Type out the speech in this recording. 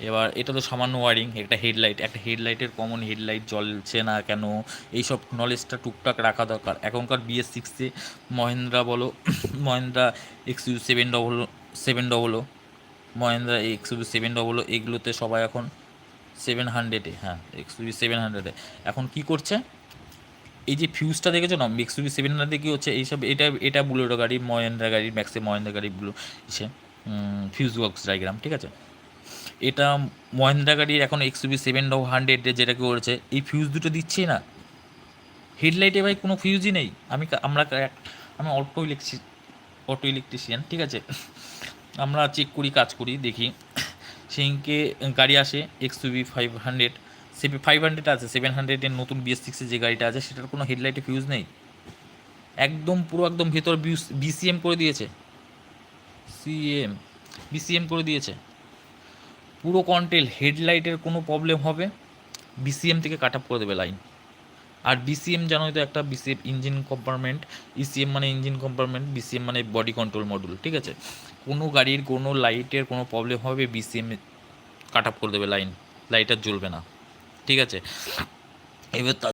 এবার এটা তো সামান্য ওয়ারিং, একটা হেডলাইটের কমন হেডলাইট জ্বলছে না কেন, এইসব নলেজটা টুকটাক রাখা দরকার। এখনকার BS6-এ মহেন্দ্রা বলো, মহেন্দ্রা XUV700, মহেন্দ্রা XUV700, এগুলোতে সবাই এখন 700-এ, হ্যাঁ XUV700-এ এখন কি করছে, এই যে ফিউজটা দেখেছো না XUV700-এ কী হচ্ছে, এইসব এটা বুলেরো গাড়ি, মহেন্দ্রা গাড়ি, মহেন্দ্রা গাড়িগুলো সে ফিউজ বক্স ডায়াগ্রাম, ঠিক আছে। এটা মহেন্দ্রা গাড়ির এখন XUV700 যেটা করেছে, এই ফিউজ দুটো দিচ্ছি না, হেডলাইটে ভাই কোনো ফিউজই নেই। আমি অটো ইলেকট্রিশিয়ান, ঠিক আছে, আমরা চেক করি, কাজ করি, দেখি সেদিনকে গাড়ি আসে XUV500, 500 আছে, 700-এর নতুন BS6-এর যে গাড়িটা আছে সেটার কোনো হেডলাইটে ফিউজ নেই, একদম পুরো একদম ভেতর BCM করে দিয়েছে, সিএম BCM করে দিয়েছে পুরো কন্টেল। হেডলাইটের কোনো প্রবলেম হবে BCM থেকে কাট আপ করে দেবে লাইন। আর BCM জানোই তো, একটা BCM ইঞ্জিন কম্পার্টমেন্ট, ECM মানে ইঞ্জিন কম্পার্টমেন্ট, BCM মানে বডি কন্ট্রোল মডিউল, ঠিক আছে। কোনো গাড়ির কোনো লাইটের কোনো প্রবলেম হবে BCM কাট আপ করে দেবে লাইন, লাইট আর জ্বলবে না, ঠিক আছে। এবার